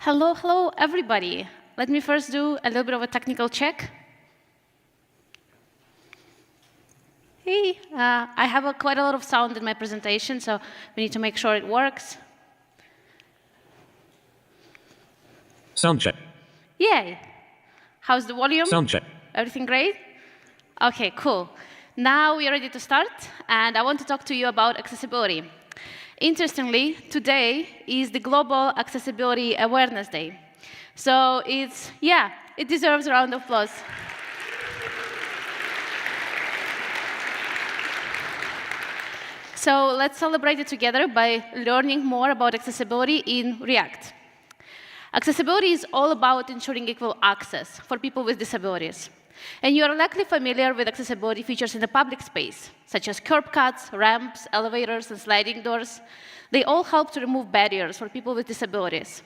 Hello, hello, everybody. Let me first do a little bit of a technical check. Hey, I have quite a lot of sound in my presentation, so we need to make sure it works. Sound check. Yay. How's the volume? Sound check. Everything great? OK, cool. Now we're ready to start, and I want to talk to you about accessibility. Interestingly, today is the Global Accessibility Awareness Day. So it deserves a round of applause. So let's celebrate it together by learning more about accessibility in React. Accessibility is all about ensuring equal access for people with disabilities. And you are likely familiar with accessibility features in the public space, such as curb cuts, ramps, elevators, and sliding doors. They all help to remove barriers for people with disabilities.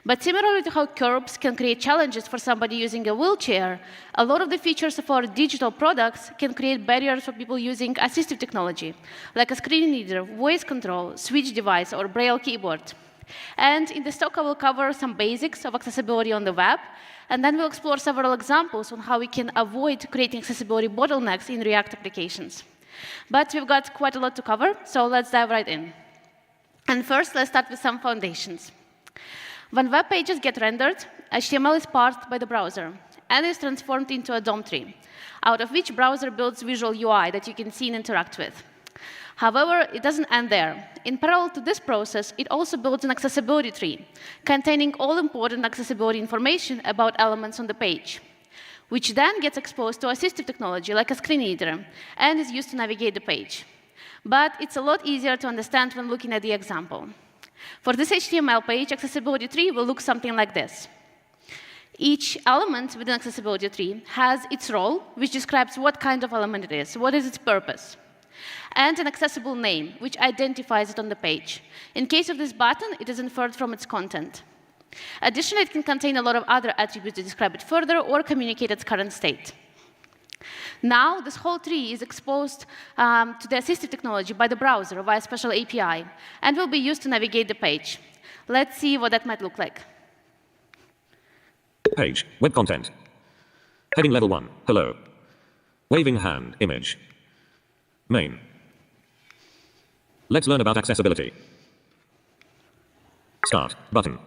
But similarly to how curbs can create challenges for somebody using a wheelchair, a lot of the features of our digital products can create barriers for people using assistive technology, like a screen reader, voice control, switch device, or Braille keyboard. And in this talk, I will cover some basics of accessibility on the web, and then we'll explore several examples on how we can avoid creating accessibility bottlenecks in React applications. But we've got quite a lot to cover, so let's dive right in. And first, let's start with some foundations. When web pages get rendered, HTML is parsed by the browser and is transformed into a DOM tree, out of which browser builds visual UI that you can see and interact with. However, it doesn't end there. In parallel to this process, it also builds an accessibility tree, containing all important accessibility information about elements on the page, which then gets exposed to assistive technology, like a screen reader, and is used to navigate the page. But it's a lot easier to understand when looking at the example. For this HTML page, accessibility tree will look something like this. Each element within accessibility tree has its role, which describes what kind of element it is, what is its purpose, and an accessible name, which identifies it on the page. In case of this button, it is inferred from its content. Additionally, it can contain a lot of other attributes to describe it further or communicate its current state. Now, this whole tree is exposed to the assistive technology by the browser via a special API, and will be used to navigate the page. Let's see what that might look like. Page. Web content. Heading level 1. Hello. Waving hand. Image. Main. Let's learn about accessibility. Start. Button.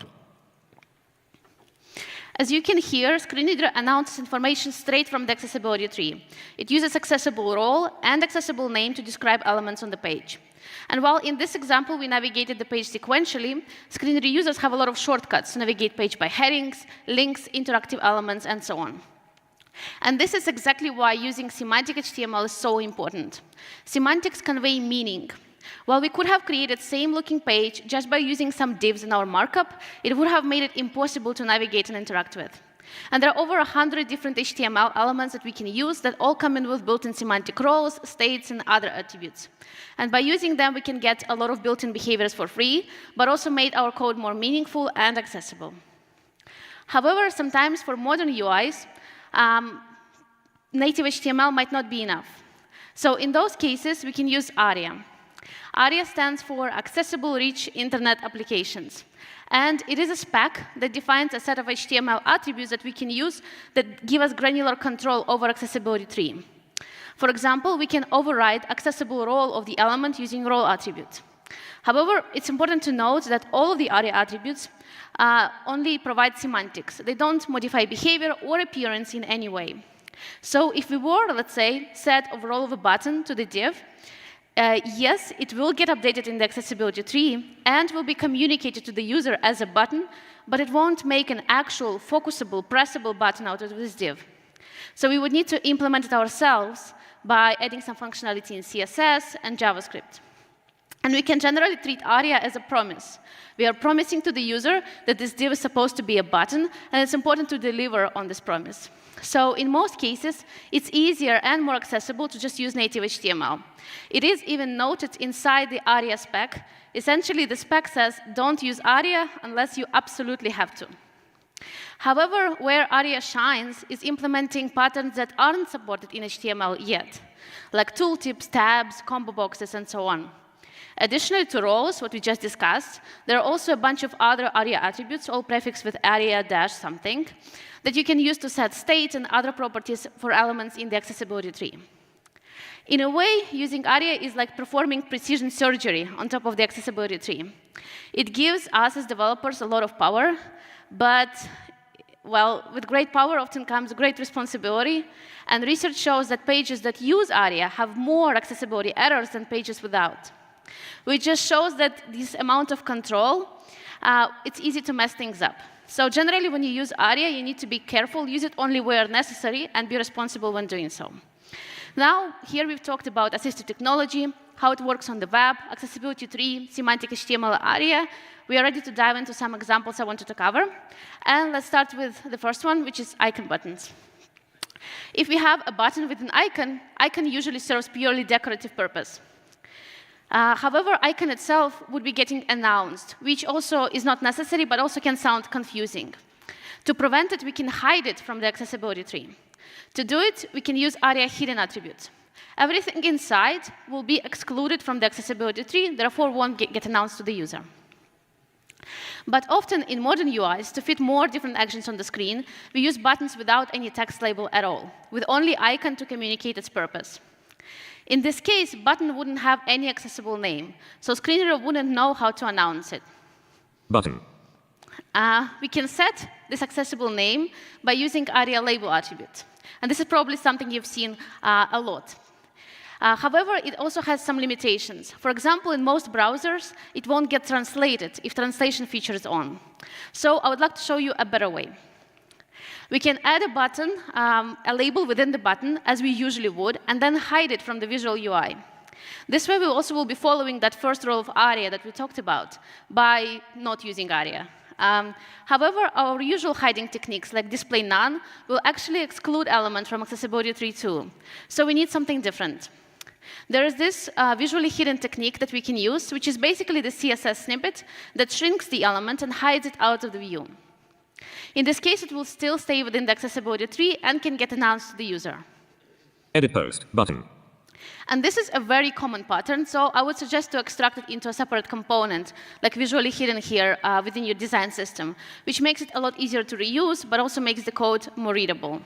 As you can hear, Screen Reader announces information straight from the accessibility tree. It uses accessible role and accessible name to describe elements on the page. And while in this example we navigated the page sequentially, Screen Reader users have a lot of shortcuts to navigate page by headings, links, interactive elements, and so on. And this is exactly why using semantic HTML is so important. Semantics convey meaning. While we could have created same-looking page just by using some divs in our markup, it would have made it impossible to navigate and interact with. And there are over 100 different HTML elements that we can use that all come in with built-in semantic roles, states, and other attributes. And by using them, we can get a lot of built-in behaviors for free, but also made our code more meaningful and accessible. However, sometimes for modern UIs, native HTML might not be enough. So in those cases, we can use ARIA. ARIA stands for Accessible Rich Internet Applications. And it is a spec that defines a set of HTML attributes that we can use that give us granular control over accessibility tree. For example, we can override accessible role of the element using role attribute. However, it's important to note that all of the ARIA attributes only provide semantics. They don't modify behavior or appearance in any way. So if we were, let's say, set of role of a button to the div, yes, it will get updated in the accessibility tree and will be communicated to the user as a button, but it won't make an actual focusable, pressable button out of this div. So we would need to implement it ourselves by adding some functionality in CSS and JavaScript. And we can generally treat ARIA as a promise. We are promising to the user that this div is supposed to be a button, and it's important to deliver on this promise. So in most cases, it's easier and more accessible to just use native HTML. It is even noted inside the ARIA spec. Essentially, the spec says, don't use ARIA unless you absolutely have to. However, where ARIA shines is implementing patterns that aren't supported in HTML yet, like tooltips, tabs, combo boxes, and so on. Additionally to roles, what we just discussed, there are also a bunch of other ARIA attributes, all prefixed with ARIA-something, that you can use to set state and other properties for elements in the accessibility tree. In a way, using ARIA is like performing precision surgery on top of the accessibility tree. It gives us as developers a lot of power, but well, with great power often comes great responsibility, and research shows that pages that use ARIA have more accessibility errors than pages without, which just shows that this amount of control, it's easy to mess things up. So generally, when you use ARIA, you need to be careful, use it only where necessary, and be responsible when doing so. Now, here we've talked about assistive technology, how it works on the web, accessibility tree, semantic HTML, ARIA. We are ready to dive into some examples I wanted to cover. And let's start with the first one, which is icon buttons. If we have a button with an icon usually serves purely decorative purpose. However, icon itself would be getting announced, which also is not necessary, but also can sound confusing. To prevent it, we can hide it from the accessibility tree. To do it, we can use ARIA hidden attributes. Everything inside will be excluded from the accessibility tree, therefore won't get announced to the user. But often in modern UIs, to fit more different actions on the screen, we use buttons without any text label at all, with only icon to communicate its purpose. In this case, button wouldn't have any accessible name, so screen reader wouldn't know how to announce it. Button. We can set this accessible name by using ARIA label attribute. And this is probably something you've seen a lot. However, it also has some limitations. For example, in most browsers, it won't get translated if translation feature is on. So I would like to show you a better way. We can add a button, a label within the button, as we usually would, and then hide it from the visual UI. This way, we also will be following that first rule of ARIA that we talked about by not using ARIA. However, our usual hiding techniques, like display none, will actually exclude elements from accessibility tree too. So we need something different. There is this visually hidden technique that we can use, which is basically the CSS snippet that shrinks the element and hides it out of the view. In this case, it will still stay within the accessibility tree and can get announced to the user. Edit post button. And this is a very common pattern, so I would suggest to extract it into a separate component, like visually hidden here within your design system, which makes it a lot easier to reuse, but also makes the code more readable.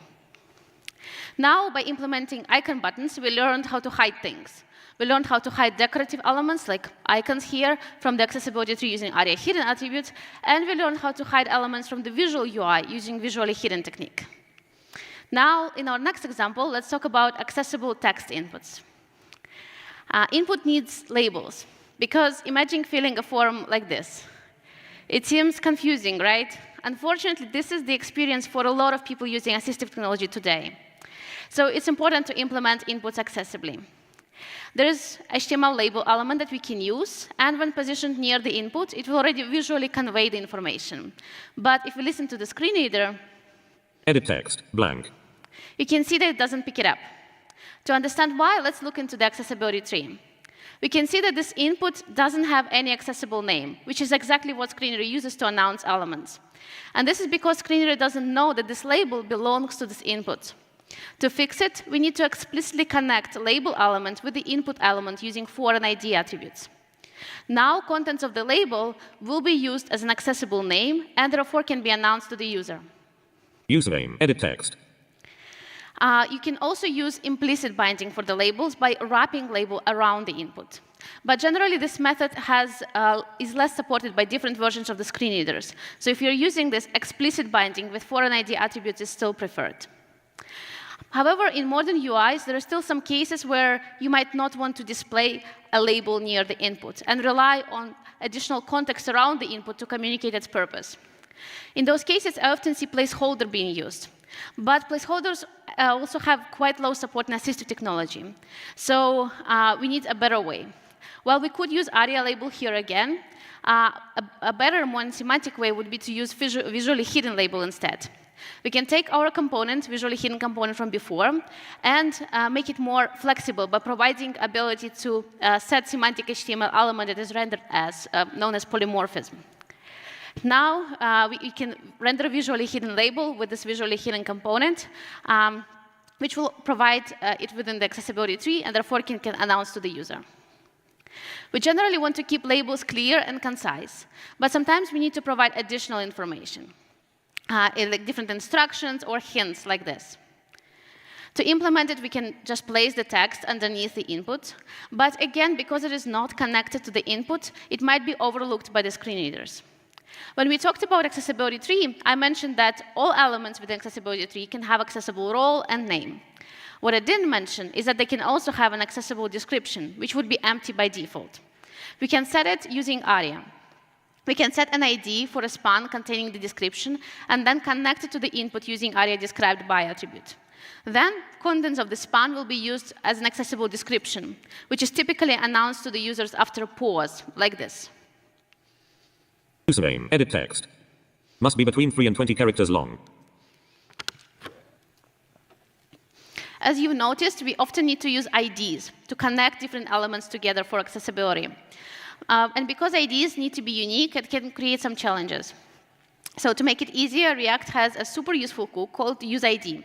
Now, by implementing icon buttons, we learned how to hide things. We learned how to hide decorative elements, like icons here, from the accessibility tree using ARIA hidden attributes, and we learned how to hide elements from the visual UI using visually hidden technique. Now, in our next example, let's talk about accessible text inputs. Input needs labels, because imagine filling a form like this. It seems confusing, right? Unfortunately, this is the experience for a lot of people using assistive technology today. So it's important to implement inputs accessibly. There is HTML label element that we can use, and when positioned near the input, it will already visually convey the information. But if we listen to the screen reader, edit text, blank, you can see that it doesn't pick it up. To understand why, let's look into the accessibility tree. We can see that this input doesn't have any accessible name, which is exactly what screen reader uses to announce elements. And this is because screen reader doesn't know that this label belongs to this input. To fix it, we need to explicitly connect label element with the input element using foreign ID attributes. Now, contents of the label will be used as an accessible name and therefore can be announced to the user. Username, edit text. You can also use implicit binding for the labels by wrapping label around the input. But generally, this method is less supported by different versions of the screen readers. So if you're using this, explicit binding with foreign ID attributes is still preferred. However, in modern UIs, there are still some cases where you might not want to display a label near the input and rely on additional context around the input to communicate its purpose. In those cases, I often see placeholder being used. But placeholders also have quite low support in assistive technology. So we need a better way. While we could use ARIA label here again, a better, more semantic way would be to use visually hidden label instead. We can take our component, visually hidden component from before, and make it more flexible by providing ability to set semantic HTML element that is rendered as known as polymorphism. Now, we can render a visually hidden label with this visually hidden component, which will provide it within the accessibility tree, and therefore can announce to the user. We generally want to keep labels clear and concise, but sometimes we need to provide additional information, like different instructions or hints like this. To implement it, we can just place the text underneath the input, but again, because it is not connected to the input, it might be overlooked by the screen readers. When we talked about accessibility tree, I mentioned that all elements within accessibility tree can have accessible role and name. What I didn't mention is that they can also have an accessible description, which would be empty by default. We can set it using ARIA. We can set an ID for a span containing the description, and then connect it to the input using ARIA described by attribute. Then, contents of the span will be used as an accessible description, which is typically announced to the users after a pause, like this. Username, edit text. Must be between 3 and 20 characters long. As you've noticed, we often need to use IDs to connect different elements together for accessibility. And because IDs need to be unique, it can create some challenges. So to make it easier, React has a super useful hook called UseID.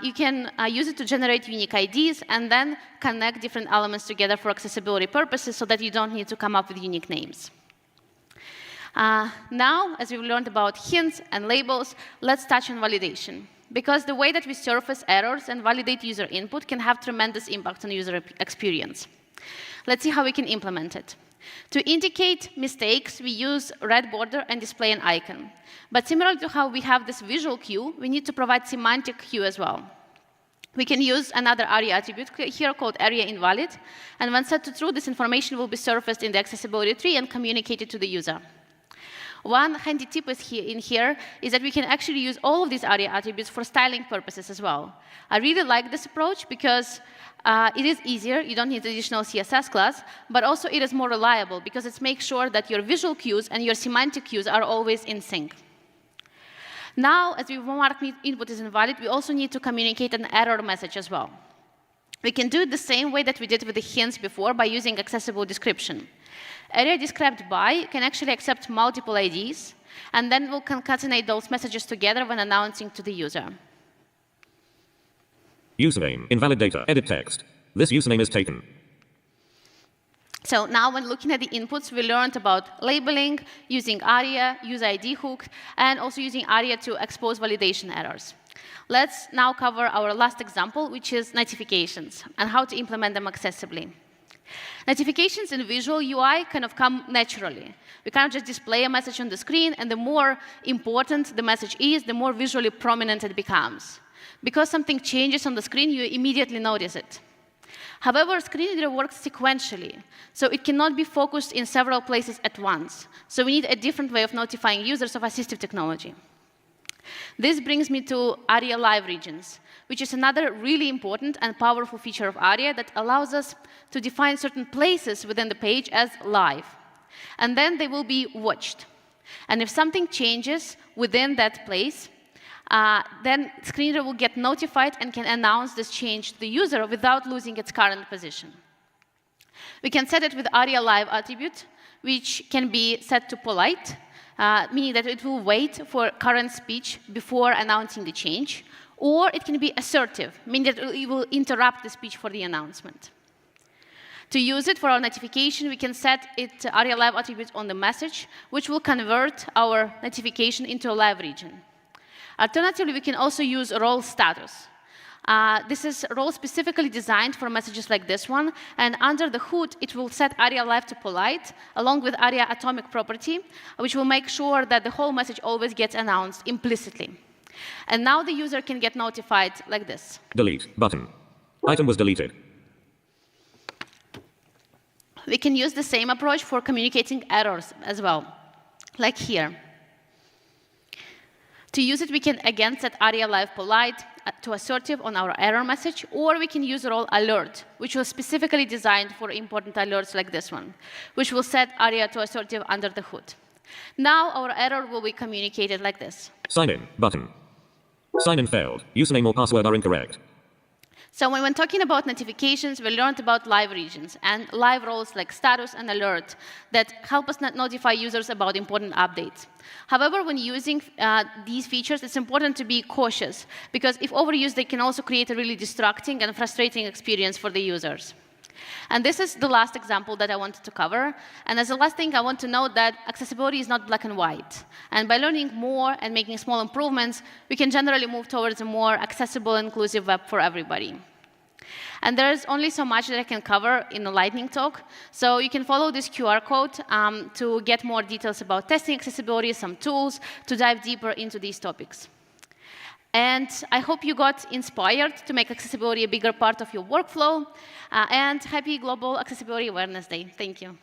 You can use it to generate unique IDs and then connect different elements together for accessibility purposes so that you don't need to come up with unique names. Now, as we've learned about hints and labels, let's touch on validation. Because the way that we surface errors and validate user input can have tremendous impact on user experience. Let's see how we can implement it. To indicate mistakes, we use red border and display an icon. But similar to how we have this visual cue, we need to provide semantic cue as well. We can use another ARIA attribute here called ARIA invalid, and when set to true, this information will be surfaced in the accessibility tree and communicated to the user. One handy tip is here is that we can actually use all of these ARIA attributes for styling purposes as well. I really like this approach because it is easier, you don't need additional CSS class, but also it is more reliable because it makes sure that your visual cues and your semantic cues are always in sync. Now, as we mark input is invalid, we also need to communicate an error message as well. We can do it the same way that we did with the hints before by using accessible description. ARIA described by can actually accept multiple IDs, and then we'll concatenate those messages together when announcing to the user. Username, invalid data, edit text. This username is taken. So now when looking at the inputs, we learned about labeling, using ARIA, UseID hook, and also using ARIA to expose validation errors. Let's now cover our last example, which is notifications, and how to implement them accessibly. Notifications in visual UI kind of come naturally. We can't just display a message on the screen, and the more important the message is, the more visually prominent it becomes. Because something changes on the screen, you immediately notice it. However, screen reader works sequentially, so it cannot be focused in several places at once. So we need a different way of notifying users of assistive technology. This brings me to ARIA Live regions, which is another really important and powerful feature of ARIA that allows us to define certain places within the page as live. And then they will be watched. And if something changes within that place, then screen reader will get notified and can announce this change to the user without losing its current position. We can set it with ARIA Live attribute, which can be set to polite, meaning that it will wait for current speech before announcing the change, or it can be assertive, meaning that it will interrupt the speech for the announcement. To use it for our notification, we can set it ARIA Live attribute on the message, which will convert our notification into a live region. Alternatively, we can also use role status. This is a role specifically designed for messages like this one, and under the hood, it will set ARIA Live to polite, along with ARIA atomic property, which will make sure that the whole message always gets announced implicitly. And now the user can get notified like this. Delete button. Item was deleted. We can use the same approach for communicating errors as well, like here. To use it, we can again set ARIA Live polite to assertive on our error message, or we can use role alert, which was specifically designed for important alerts like this one, which will set ARIA to assertive under the hood. Now our error will be communicated like this. Sign in button. Sign in failed. Username or password are incorrect. So when talking about notifications, we learned about live regions and live roles like status and alert that help us notify users about important updates. However, when using these features, it's important to be cautious, because if overused, they can also create a really distracting and frustrating experience for the users. And this is the last example that I wanted to cover. And as the last thing, I want to note that accessibility is not black and white. And by learning more and making small improvements, we can generally move towards a more accessible, inclusive web for everybody. And there's only so much that I can cover in a lightning talk. So you can follow this QR code to get more details about testing accessibility, some tools to dive deeper into these topics. And I hope you got inspired to make accessibility a bigger part of your workflow. And happy Global Accessibility Awareness Day. Thank you.